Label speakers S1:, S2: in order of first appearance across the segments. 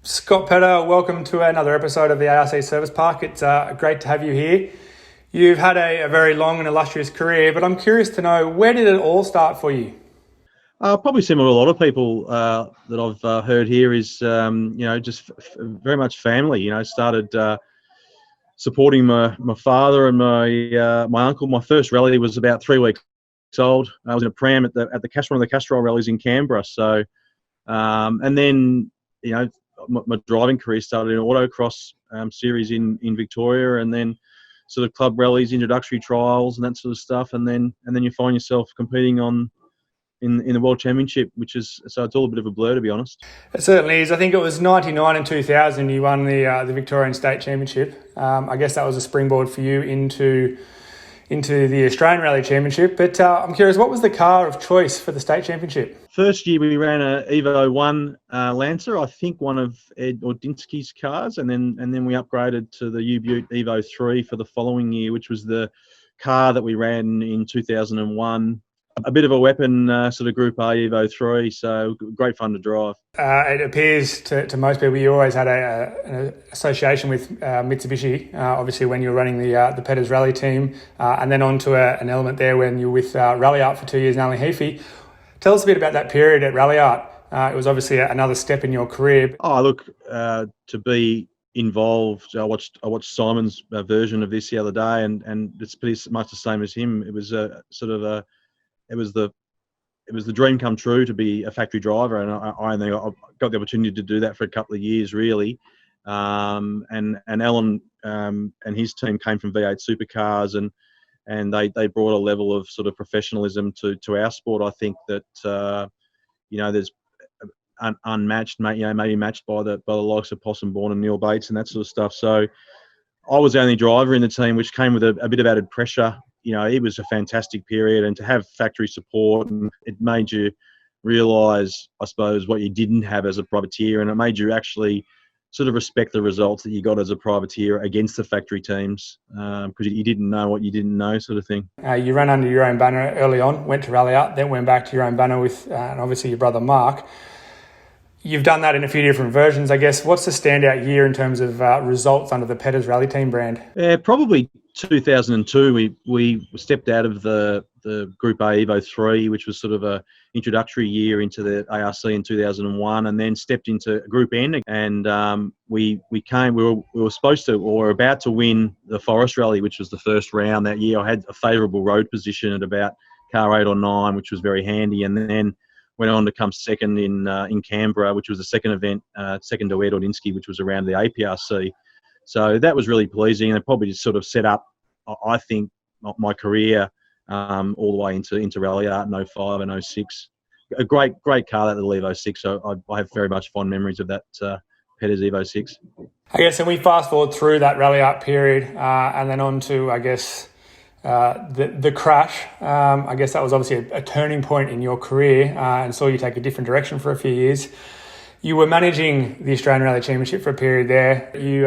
S1: Scott Petter, welcome to another episode of the ARC Service Park. It's great to have you here. You've had a very long and illustrious career, but I'm curious to know, where did it all start for you?
S2: Probably similar to a lot of people that I've heard here is, just very much family. Started supporting my father and my uncle. My first rally was about 3 weeks old. I was in a pram at one of the Castrol rallies in Canberra. So, and then my driving career started in autocross series in Victoria, and then sort of club rallies, introductory trials, and that sort of stuff. And then you find yourself competing in the World Championship, so it's all a bit of a blur, to be honest.
S1: It certainly is. I think it was 99 and 2000 you won the Victorian State Championship. I guess that was a springboard for you into the Australian Rally Championship. But I'm curious, what was the car of choice for the State Championship?
S2: First year we ran a Evo 1 Lancer, I think one of Ed Ordinsky's cars, and then we upgraded to the U-Butte Evo 3 for the following year, which was the car that we ran in 2001. A bit of a weapon, sort of Group A Evo 3, so great fun to drive.
S1: It appears to most people you always had an association with Mitsubishi, obviously when you were running the Petters Rally team, and then onto an element there when you were with Rally Art for 2 years in Ali Heafy. Tell us a bit about that period at Rally Art. It was obviously another step in your career.
S2: Oh, look, to be involved, I watched Simon's version of this the other day, and it's pretty much the same as him. It was it was the dream come true to be a factory driver, and I got the opportunity to do that for a couple of years, really. And Alan and his team came from V8 supercars, and they brought a level of sort of professionalism to our sport. I think that there's unmatched, maybe matched by the likes of Possum Bourne and Neil Bates and that sort of stuff. So I was the only driver in the team, which came with a bit of added pressure. It was a fantastic period, and to have factory support, and it made you realise, I suppose, what you didn't have as a privateer, and it made you actually sort of respect the results that you got as a privateer against the factory teams, because you didn't know what you didn't know, sort of thing.
S1: You ran under your own banner early on, went to Rally Art, then went back to your own banner with, and obviously your brother Mark. You've done that in a few different versions, I guess. What's the standout year in terms of results under the Petters Rally Team brand?
S2: Probably 2002. We stepped out of the Group A Evo 3, which was sort of a introductory year into the ARC in 2001, and then stepped into Group N. And we were supposed to, or about to win the Forest Rally, which was the first round that year. I had a favourable road position at about car 8 or 9, which was very handy, and then went on to come second in Canberra, which was the second event, second to Ed Ordinsky, which was around the APRC. So that was really pleasing, and it probably just sort of set up, I think, my career all the way into Rally Art in 05 and 06. A great car, that little Evo 6. So I have very much fond memories of that Petters Evo 6.
S1: I guess, and we fast forward through that Rally Art period and then on to, I guess, the crash. I guess that was obviously a turning point in your career and saw you take a different direction for a few years. You were managing the Australian Rally Championship for a period there. You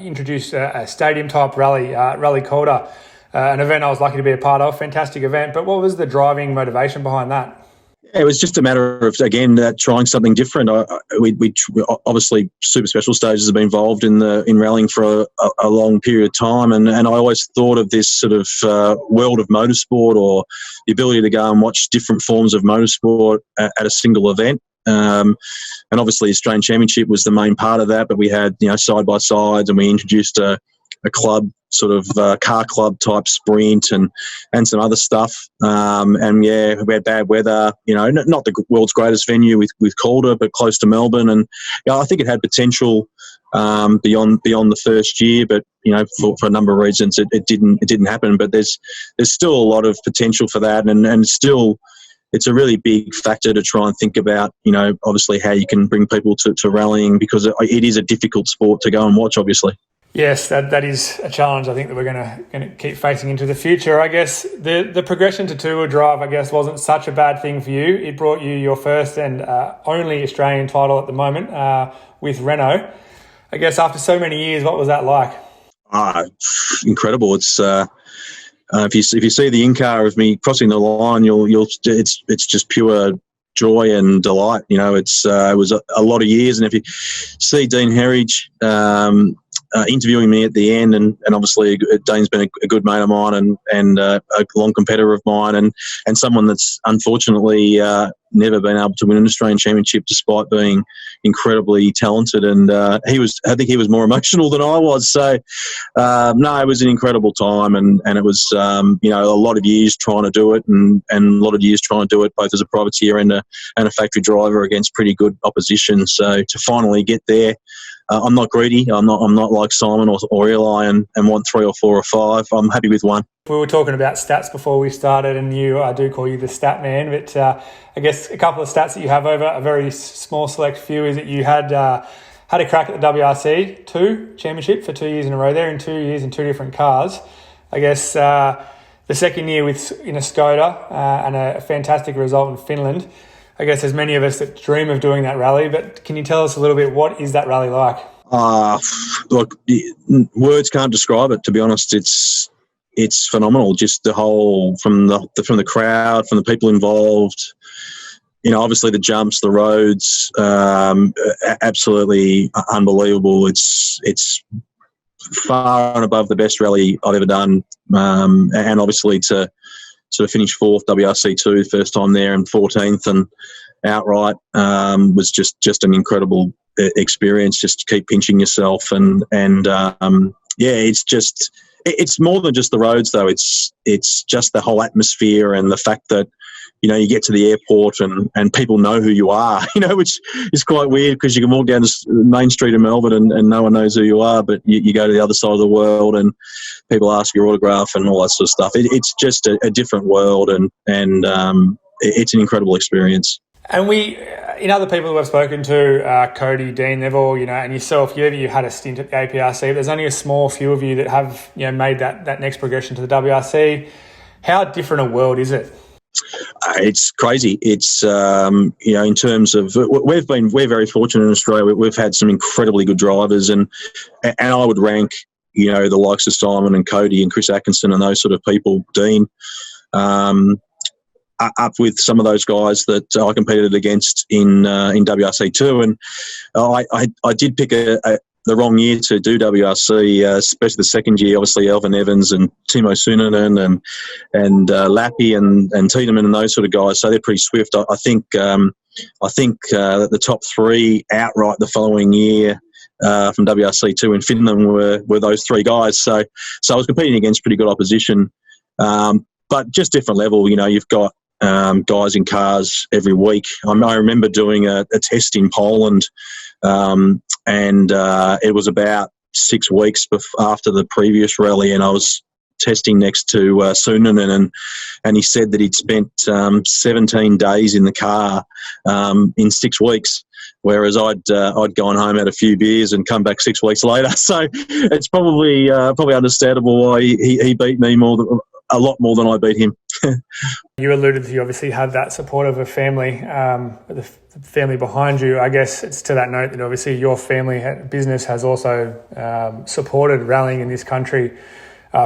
S1: introduced a stadium-type rally, Rally Calder, an event I was lucky to be a part of. Fantastic event. But what was the driving motivation behind that?
S2: It was just a matter of, again, trying something different. We obviously Super Special Stages have been involved in rallying for a long period of time, and I always thought of this sort of world of motorsport, or the ability to go and watch different forms of motorsport at a single event. And obviously Australian Championship was the main part of that, but we had side by sides, and we introduced a club sort of car club type sprint and some other stuff. And yeah, we had bad weather, not the world's greatest venue with Calder, but close to Melbourne. And I think it had potential beyond the first year, but for a number of reasons it didn't happen. But there's still a lot of potential for that, and still it's a really big factor to try and think about, obviously how you can bring people to rallying, because it is a difficult sport to go and watch, obviously.
S1: Yes, that is a challenge I think that we're going to keep facing into the future. I guess the progression to two-wheel drive, I guess, wasn't such a bad thing for you. It brought you your first and only Australian title at the moment with Renault. I guess after so many years, what was that like?
S2: Incredible. It's if you see the in-car of me crossing the line, it's just pure joy and delight. You know, it was a lot of years, and if you see Dean Herridge interviewing me at the end, and obviously Dean's been a good mate of mine and a long competitor of mine, and someone that's unfortunately never been able to win an Australian Championship despite being incredibly talented. And I think he was more emotional than I was. So no, it was an incredible time, and it was a lot of years trying to do it, and a lot of years trying to do it both as a privateer and a factory driver against pretty good opposition. So to finally get there. I'm not greedy. I'm not like Simon or Eli and want 3 or 4 or 5. I'm happy with 1.
S1: We were talking about stats before we started, and I do call you the stat man, but I guess a couple of stats that you have over a very small select few is that you had a crack at the WRC 2 championship for 2 years in a row there, in 2 years in 2 different cars. I guess the second year in a Skoda and a fantastic result in Finland. I guess there's many of us that dream of doing that rally, but can you tell us a little bit, what is that rally like?
S2: Look, words can't describe it, to be honest. It's phenomenal. Just the whole, from the crowd, from the people involved, you know, obviously the jumps, the roads, absolutely unbelievable. It's far and above the best rally I've ever done. And obviously to sort of finish 4th WRC2, first time there, and 14th and outright was just an incredible experience. Just to keep pinching yourself and it's more than just the roads though. It's just the whole atmosphere and the fact that, you know, you get to the airport and people know who you are, you know, which is quite weird because you can walk down the main street in Melbourne and no one knows who you are, but you go to the other side of the world and people ask your autograph and all that sort of stuff. It's just a different world and it's an incredible experience.
S1: And other people who I've spoken to, Cody, Dean, they've all, you know, and yourself, you had a stint at the APRC, but there's only a small few of you that have, you know, made that next progression to the WRC. How different a world is it?
S2: It's crazy. It's in terms of we're very fortunate in Australia. We've had some incredibly good drivers, and I would rank, you know, the likes of Simon and Cody and Chris Atkinson and those sort of people, Dean, up with some of those guys that I competed against in WRC2, and I did pick the wrong year to do WRC, especially the second year. Obviously, Elvin Evans and Timo Sunonen and Lappy and Tiedemann and those sort of guys. So they're pretty swift. I think that the top 3 outright the following year from WRC2 in Finland were those 3 guys. So I was competing against pretty good opposition, but just different level. You know, you've got guys in cars every week. I remember doing a test in Poland. And it was about 6 weeks after the previous rally, and I was testing next to Sunonen, and he said that he'd spent 17 days in the car in 6 weeks, whereas I'd gone home, had a few beers, and come back 6 weeks later. So it's probably understandable why he beat me a lot more than I beat him.
S1: You alluded to, you obviously had that support of a family, the family behind you. I guess it's to that note that obviously your family business has also supported rallying in this country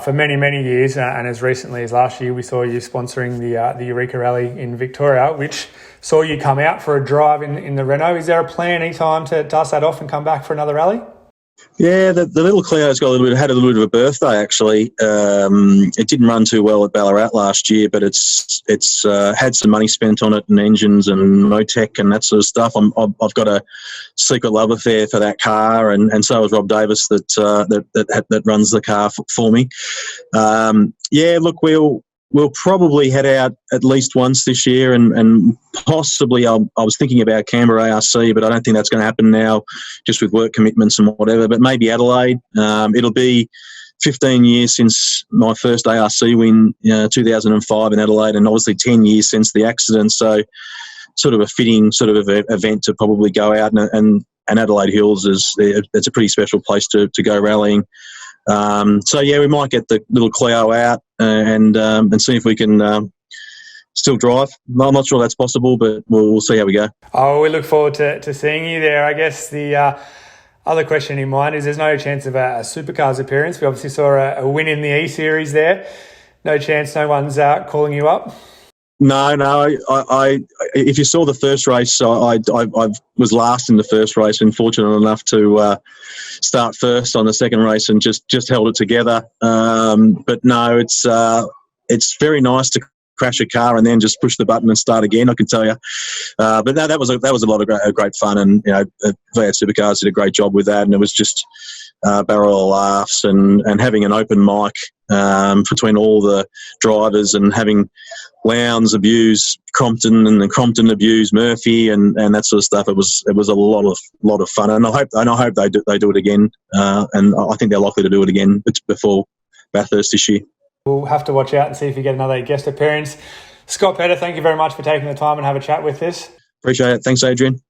S1: for many, many years. And as recently as last year, we saw you sponsoring the Eureka Rally in Victoria, which saw you come out for a drive in the Renault. Is there a plan anytime to dust that off and come back for another rally?
S2: Yeah, the little Clio's had a little bit of a birthday actually. It didn't run too well at Ballarat last year, but it's had some money spent on it and engines and Motec and that sort of stuff. I've got a secret love affair for that car, and so has Rob Davis that runs the car for me. Yeah, look, we'll probably head out at least once this year, and possibly I was thinking about Canberra ARC, but I don't think that's going to happen now, just with work commitments and whatever. But maybe Adelaide. It'll be 15 years since my first ARC win, 2005 in Adelaide, and obviously 10 years since the accident. So, sort of a fitting sort of event to probably go out, and Adelaide Hills it's a pretty special place to go rallying. So yeah, we might get the little Clio out and see if we can still drive. I'm not sure that's possible, but we'll see how we go.
S1: Oh, we look forward to seeing you there. I guess the other question in mind is there's no chance of a Supercars appearance. We obviously saw a win in the E-Series there. No chance, no one's calling you up?
S2: No. I if you saw the first race, I was last in the first race, and fortunate enough to start first on the second race, and just held it together. But no, it's very nice to crash a car and then just push the button and start again, I can tell you. But no, that was a lot of great fun, and V8 Supercars did a great job with that, and it was just barrel of laughs and having an open mic between all the drivers, and having Lowndes abuse Crompton and then Crompton abuse Murphy and that sort of stuff. It was a lot of fun, and I hope they do it again, and I think they're likely to do it again before Bathurst this year.
S1: We'll have to watch out and see if you get another guest appearance. Scott Petter, thank you very much for taking the time and have a chat with us.
S2: Appreciate it. Thanks, Adrian.